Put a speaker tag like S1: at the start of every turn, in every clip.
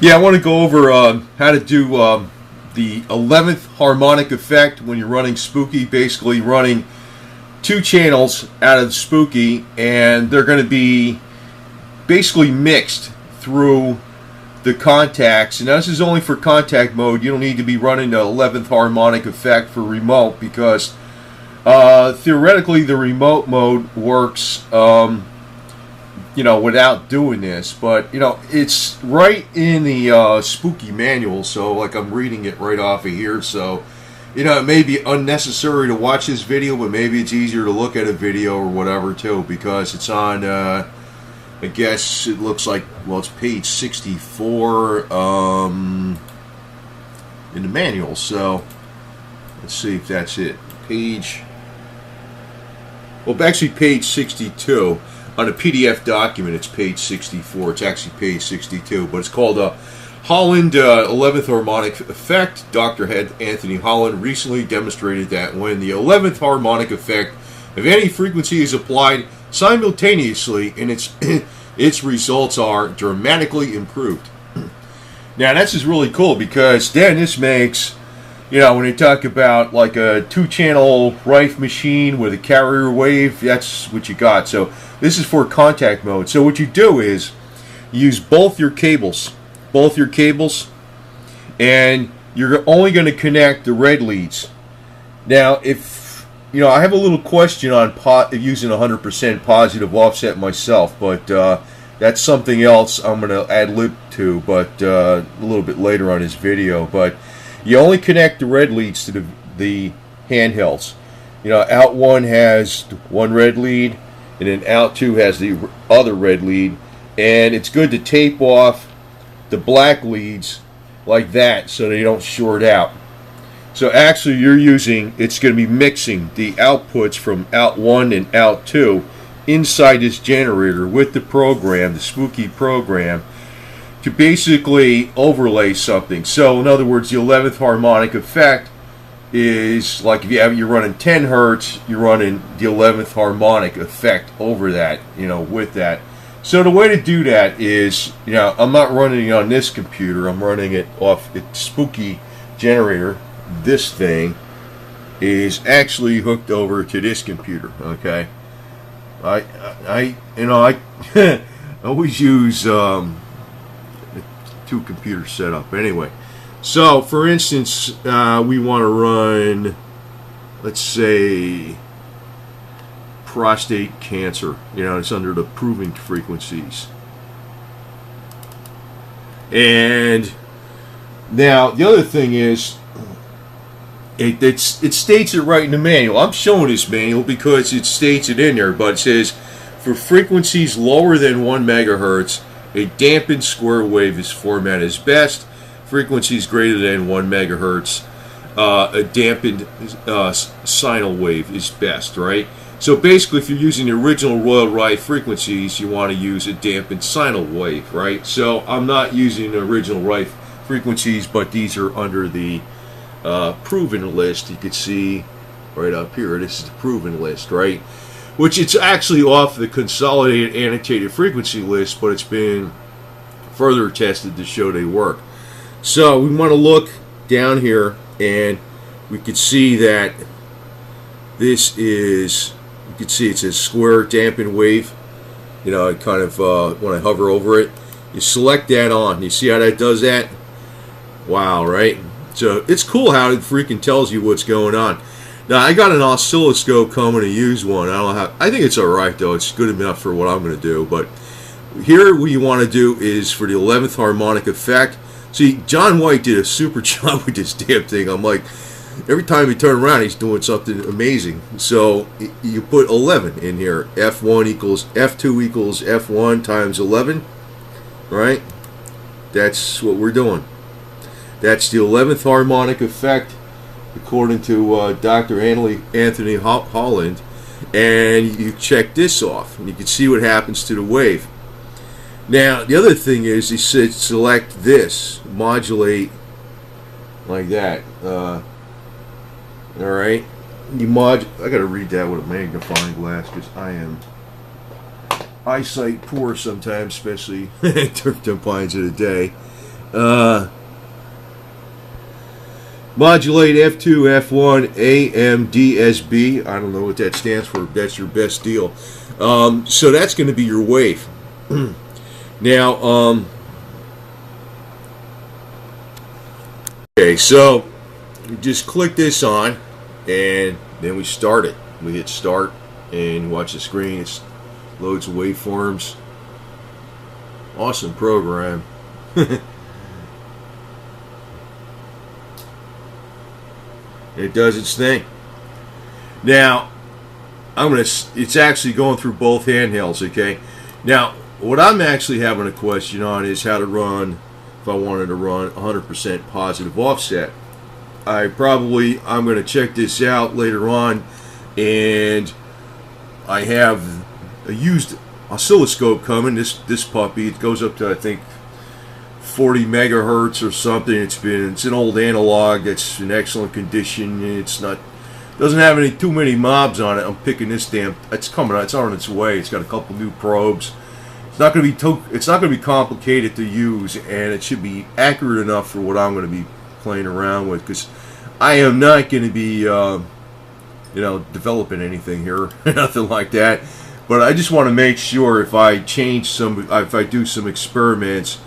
S1: Yeah, I want to go over how to do the 11th harmonic effect when you're running Spooky. Basically, running two channels out of Spooky, and they're going to be basically mixed through the contacts. And this is only for contact mode. You don't need to be running the 11th harmonic effect for remote because theoretically the remote mode works. Without doing this, but it's right in the Spooky manual, so like I'm reading it right off of here, so it may be unnecessary to watch this video, but maybe it's easier to look at a video or whatever too, because it's on I guess it looks like, well, it's page 64 in the manual, so let's see if that's it. Actually page 62. On a PDF document, it's page 64. It's actually page 62, but it's called Holland 11th Harmonic Effect. Dr. Anthony Holland recently demonstrated that when the 11th harmonic effect of any frequency is applied simultaneously, and its results are dramatically improved. Now, this is really cool because then this makes, when you talk about like a two-channel Rife machine with a carrier wave, that's what you got. So this is for contact mode. So what you do is you use both your cables, and you're only going to connect the red leads. Now, if I have a little question on using 100% positive offset myself, but that's something else I'm going to ad-lib to, but a little bit later on this video. But you only connect the red leads to the handhelds. Out one has one red lead, and then out two has the other red lead, and it's good to tape off the black leads like that so they don't short out. So actually it's going to be mixing the outputs from out one and out two inside this generator with the program, the Spooky program, to basically overlay something. So in other words, the 11th harmonic effect is like if you're running 10 hertz, you're running the 11th harmonic effect over that, with that. So the way to do that is, I'm not running it on this computer. I'm running it off its Spooky generator. This thing is actually hooked over to this computer. Okay, I always use two computer setup. Anyway, so for instance, we want to run, let's say, prostate cancer. It's under the proving frequencies. And now the other thing is, it states it right in the manual. I'm showing this manual because it states it in there, but it says for frequencies lower than 1 megahertz, a dampened square wave is formatted as best. Frequencies greater than 1 megahertz, a dampened sinal wave is best, right? So basically, if you're using the original Royal Rife frequencies, you want to use a dampened sinal wave, right? So I'm not using the original Rife frequencies, but these are under the proven list. You can see right up here, this is the proven list, right? Which it's actually off the consolidated annotated frequency list, but it's been further tested to show they work. So we want to look down here, and we can see that this is, you can see it says square dampened wave. I kind of, when I hover over it, you select that on. You see how that does that? Wow, right? So it's cool how it freaking tells you what's going on. Now, I got an oscilloscope coming to use one. I think it's alright, though. It's good enough for what I'm going to do. But here, what you want to do is for the 11th harmonic effect. See, John White did a super job with this damn thing. I'm like, every time you turn around, he's doing something amazing. So you put 11 in here. F1 equals F2 equals F1 times 11. Right? That's what we're doing. That's the 11th harmonic effect, according to Dr. Anthony Holland. And you check this off, and you can see what happens to the wave. Now, the other thing is, he said select this, modulate like that. Alright. I gotta read that with a magnifying glass because I am eyesight poor sometimes, especially during times of the day. Modulate F2, F1, AMDSB. I don't know what that stands for. That's your best deal. So that's going to be your wave. Now, okay, so you just click this on, and then we start it. We hit start, and watch the screen. It loads of waveforms. Awesome program. It does its thing. Now, it's actually going through both handhelds, okay? Now, what I'm actually having a question on is how to run, if I wanted to run 100% positive offset. I'm going to check this out later on, and I have a used oscilloscope coming. This puppy, it goes up to, I think, 40 megahertz or something. It's an old analog that's in excellent condition. Doesn't have too many mobs on it. I'm picking this it's coming. It's on its way. It's got a couple new probes. It's not going to be complicated to use, and it should be accurate enough for what I'm going to be playing around with, because I am not going to be developing anything here, nothing like that. But I just want to make sure if I do some experiments,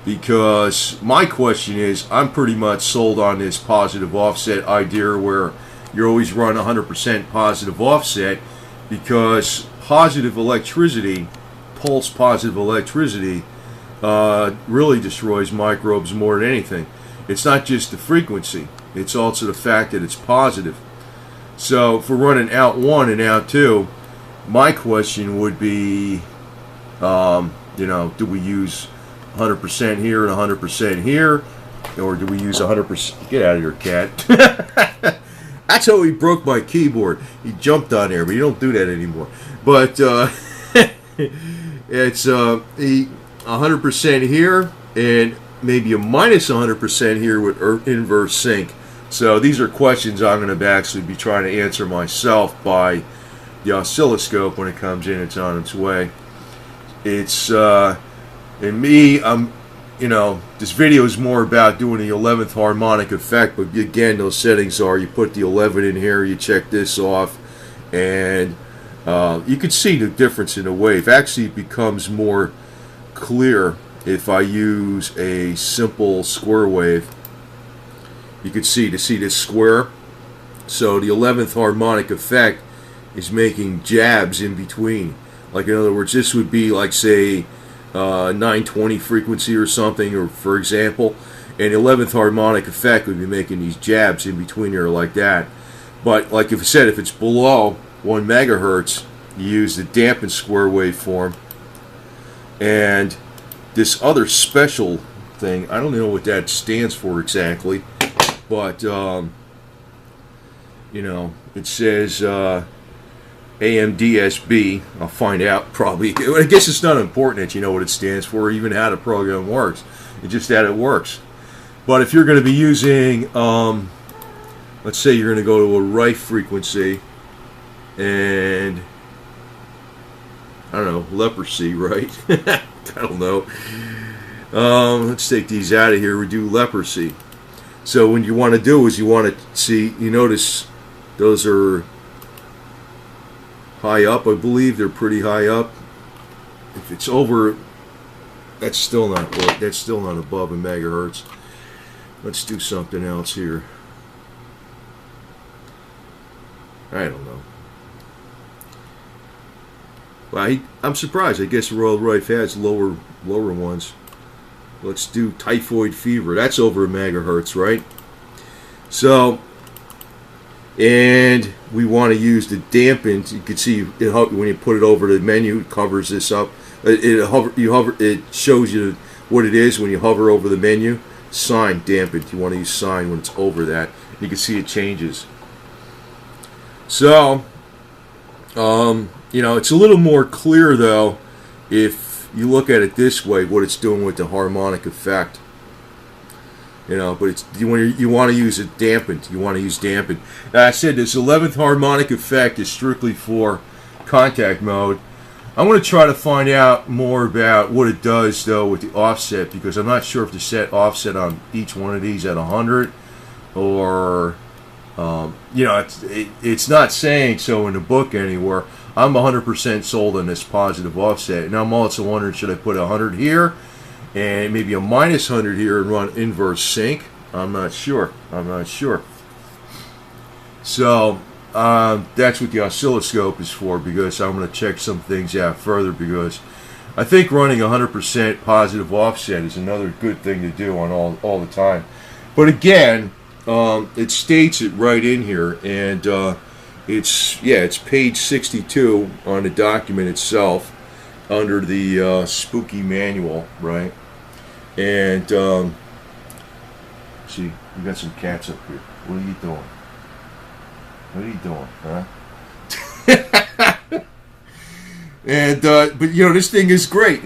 S1: because my question is, I'm pretty much sold on this positive offset idea where you always run 100% positive offset, because positive electricity, pulse positive electricity, really destroys microbes more than anything. It's not just the frequency, it's also the fact that it's positive. So if we're running out 1 and out 2, my question would be, do we use 100% here and 100% here, or do we use 100%? Get out of here, cat. That's how he broke my keyboard. He jumped on there, but you don't do that anymore. But it's 100% here and maybe a minus 100% here with inverse sync. So these are questions I'm going to actually be trying to answer myself by the oscilloscope when it comes in. It's on its way. It's and me, this video is more about doing the 11th harmonic effect, but again, those settings are, you put the 11 in here, you check this off, and you can see the difference in the wave. Actually, it becomes more clear if I use a simple square wave. You can see this square. So the 11th harmonic effect is making jabs in between. Like, in other words, this would be like, say, 920 frequency or something, or for example, and the 11th harmonic effect would be making these jabs in between there like that. But like I said, if it's below 1 megahertz, you use the dampened square wave form. And this other special thing, I don't know what that stands for exactly, but it says AMDSB. I'll find out probably. I guess it's not important that you know what it stands for, or even how the program works. It's just that it works. But if you're going to be using, let's say you're going to go to a Rife frequency, and I don't know, leprosy, right? I don't know. Let's take these out of here. We do leprosy. So what you want to do is you want to see, you notice those are high up, I believe. They're pretty high up. If it's over, that's still not above a megahertz. Let's do something else here. I don't know. Well, I'm surprised. I guess Royal Rife has lower ones. Let's do typhoid fever. That's over a megahertz, right? So, and we want to use the dampened. You can see when you put it over the menu, it covers this up. It shows you what it is when you hover over the menu. Sine dampened. You want to use sine when it's over that. You can see it changes. So, it's a little more clear though if you look at it this way, what it's doing with the harmonic effect. But you want to use it dampened. You want to use dampened. Now, I said this 11th harmonic effect is strictly for contact mode. I'm going to try to find out more about what it does, though, with the offset, because I'm not sure if the set offset on each one of these at 100 or, it's not saying so in the book anywhere. I'm 100% sold on this positive offset. Now I'm also wondering, should I put 100 here and maybe a minus 100 here and run inverse sync? I'm not sure. So that's what the oscilloscope is for, because I'm going to check some things out further, because I think running 100% positive offset is another good thing to do on all the time. But again, it states it right in here, and it's page 62 on the document itself under the spooky manual, right? And see, we got some cats up here. What are you doing? Huh? And but this thing is great.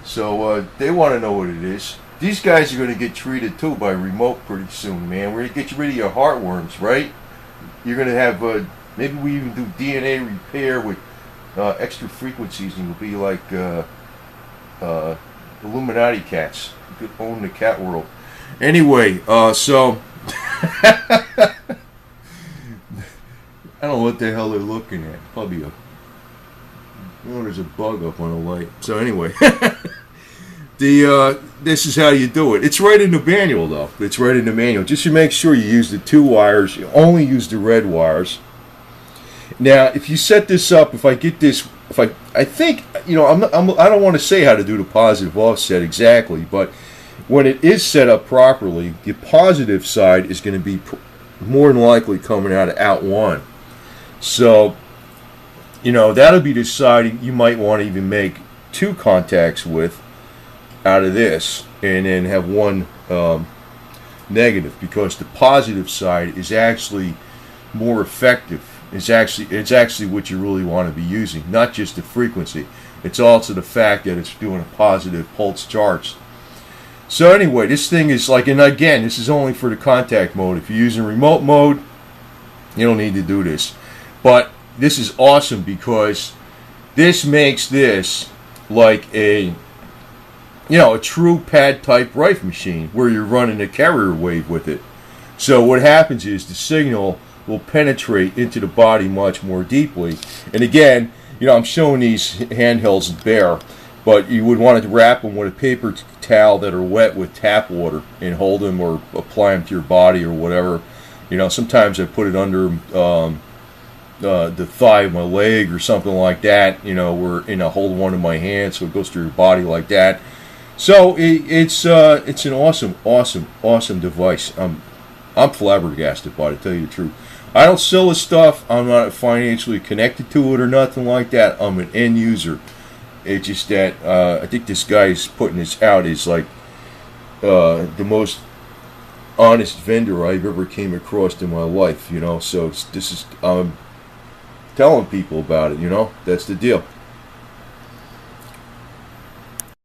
S1: So they want to know what it is. These guys are going to get treated too by remote pretty soon, man. We're going to get rid of your heartworms, right? You're going to have maybe we even do DNA repair with extra frequencies, and you'll be like Illuminati cats. You could own the cat world. Anyway, so I don't know what the hell they're looking at. Probably there's a bug up on the light. So anyway, this is how you do it. It's right in the manual, though. It's right in the manual. Just to make sure you use the 2 wires. You only use the red wires. Now, if you set this up, I think I don't want to say how to do the positive offset exactly, but when it is set up properly, the positive side is going to be more than likely coming out of out 1. So, that'll be the side you might want to even make 2 contacts with out of this, and then have 1 negative, because the positive side is actually more effective. It's actually what you really want to be using, not just the frequency. It's also the fact that it's doing a positive pulse charge. So anyway, this thing is like, and again, this is only for the contact mode. If you're using remote mode, you don't need to do this. But this is awesome, because this makes this like a true pad type Rife machine, where you're running a carrier wave with it. So what happens is the signal will penetrate into the body much more deeply. And again, I'm showing these handhelds bare, but you would want to wrap them with a paper towel that are wet with tap water and hold them or apply them to your body or whatever. Sometimes I put it under the thigh of my leg or something like that, where hold one in my hand so it goes through your body like that. So it's an awesome device. I'm flabbergasted by it, to tell you the truth. I don't sell this stuff. I'm not financially connected to it or nothing like that. I'm an end user. It's just that I think this guy's putting this out is like the most honest vendor I've ever came across in my life. So this is telling people about it. That's the deal.